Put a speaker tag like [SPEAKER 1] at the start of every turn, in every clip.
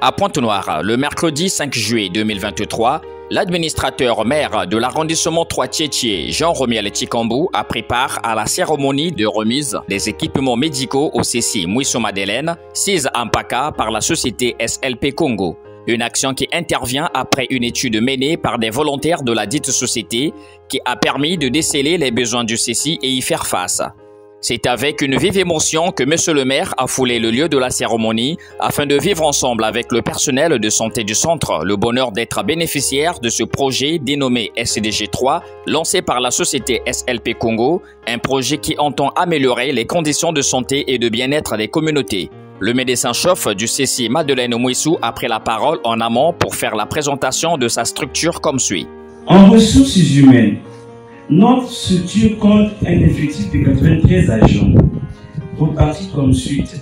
[SPEAKER 1] À Pointe-Noire, le mercredi 5 juillet 2023, l'administrateur maire de l'arrondissement 3 Tchétché, Jean-Romiel Tchikambou, a pris part à la cérémonie de remise des équipements médicaux au CC Mouissou-Madeleine, sise à Mpaka par la société SLP Congo. Une action qui intervient après une étude menée par des volontaires de la dite société qui a permis de déceler les besoins du CC et y faire face. C'est avec une vive émotion que M. le maire a foulé le lieu de la cérémonie afin de vivre ensemble avec le personnel de santé du centre le bonheur d'être bénéficiaire de ce projet dénommé SDG 3 lancé par la société SLP Congo, un projet qui entend améliorer les conditions de santé et de bien-être des communautés. Le médecin-chef du CC Madeleine Mouissou a pris la parole en amont pour faire la présentation de sa structure comme suit.
[SPEAKER 2] En ressources humaines, notre structure compte un effectif de 93 agents, repartis comme suite.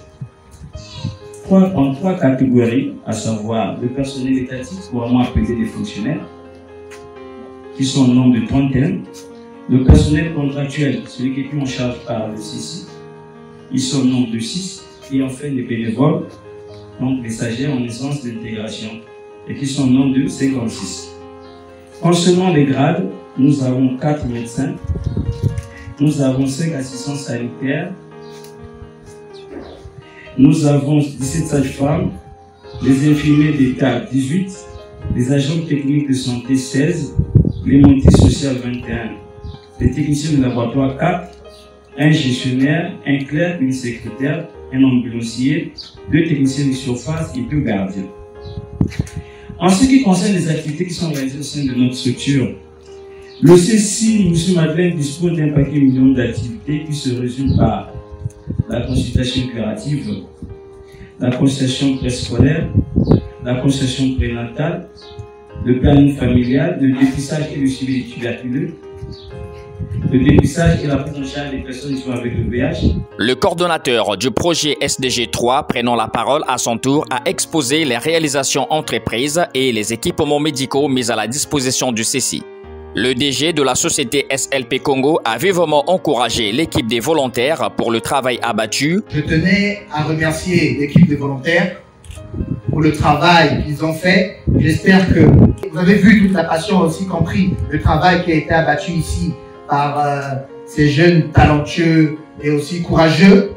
[SPEAKER 2] En trois catégories, à savoir le personnel étatique, couramment appelé des fonctionnaires, qui sont au nombre de 31, le personnel contractuel, celui qui est pris en charge par le CC, ils sont au nombre de 6, et enfin les bénévoles, donc les stagiaires en licence d'intégration, et qui sont au nombre de 56. Concernant les grades, nous avons 4 médecins, nous avons 5 assistants sanitaires, nous avons 17 sages-femmes, les infirmiers d'État 18, les agents techniques de santé 16, les montés sociales 21, les techniciens de laboratoire 4, un gestionnaire, un clerc, une secrétaire, un ambulancier, 2 techniciens de surface et 2 gardiens. En ce qui concerne les activités qui sont réalisées au sein de notre structure, le CC Mouissou-Madeleine dispose d'un paquet million d'activités qui se résument par la consultation curative, la consultation préscolaire, la consultation prénatale, le planning familial, le dépistage et le suivi des tuberculeux, le dépistage et la prise en charge des personnes qui sont avec le VIH.
[SPEAKER 1] Le coordonnateur du projet SDG 3, prenant la parole à son tour, a exposé les réalisations entreprises et les équipements médicaux mis à la disposition du CC. Le DG de la société SLP Congo a vivement encouragé l'équipe des volontaires pour le travail abattu.
[SPEAKER 3] Je tenais à remercier l'équipe des volontaires pour le travail qu'ils ont fait. J'espère que vous avez vu toute la passion, aussi compris le travail qui a été abattu ici par ces jeunes talentueux et aussi courageux.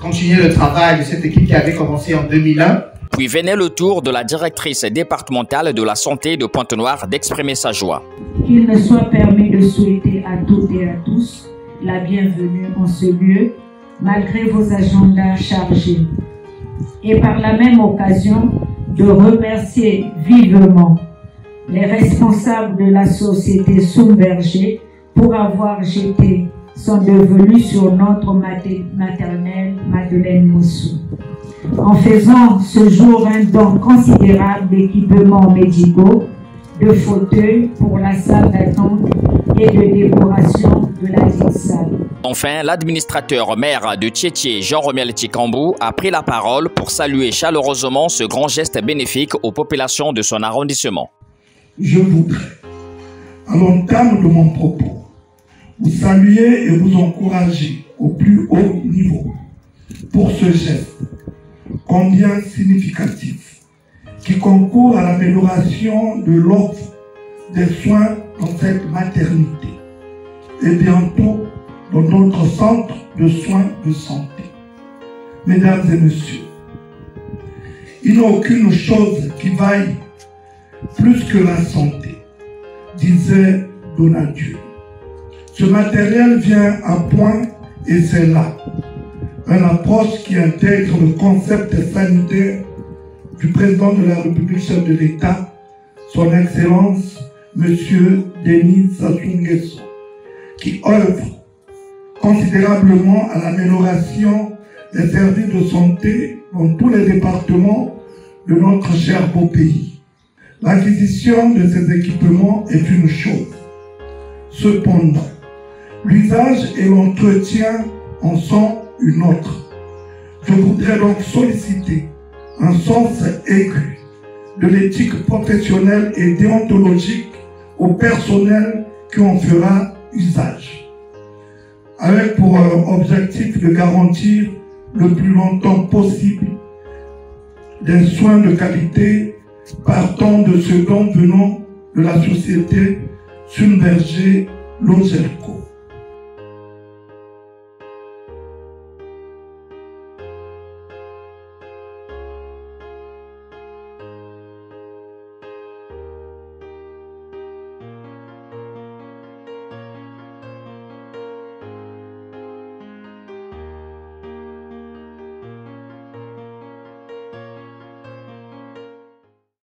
[SPEAKER 3] Continuer le travail de cette équipe qui avait commencé en 2001.
[SPEAKER 1] Puis venait le tour de la directrice départementale de la santé de Pointe-Noire d'exprimer sa joie.
[SPEAKER 4] Qu'il me soit permis de souhaiter à toutes et à tous la bienvenue en ce lieu, malgré vos agendas chargés. Et par la même occasion, de remercier vivement les responsables de la société Soumberger pour avoir jeté son devenu sur notre maternelle Madeleine Mouissou. En faisant ce jour un don considérable d'équipements médicaux, de fauteuils pour la salle d'attente et de décoration de la dite salle.
[SPEAKER 1] Enfin, l'administrateur maire de Tchétché, Jean-Romiel Tchikambou, a pris la parole pour saluer chaleureusement ce grand geste bénéfique aux populations de son arrondissement.
[SPEAKER 5] Je voudrais, à l'entame de mon propos, vous saluer et vous encourager au plus haut niveau pour ce geste combien significatif qui concourt à l'amélioration de l'offre des soins dans cette maternité et bientôt dans notre centre de soins de santé. Mesdames et messieurs, il n'y a aucune chose qui vaille plus que la santé, disait Donadieu. Ce matériel vient à point et c'est là une approche qui intègre le concept sanitaire du président de la République, chef de l'État, son Excellence, M. Denis Sassou Nguesso, qui œuvre considérablement à l'amélioration des services de santé dans tous les départements de notre cher beau pays. L'acquisition de ces équipements est une chose. Cependant, l'usage et l'entretien en sont une autre. Je voudrais donc solliciter un sens aigu de l'éthique professionnelle et déontologique au personnel qui en fera usage, avec pour objectif de garantir le plus longtemps possible des soins de qualité partant de ce dont venant de la société Sunberger Logerco.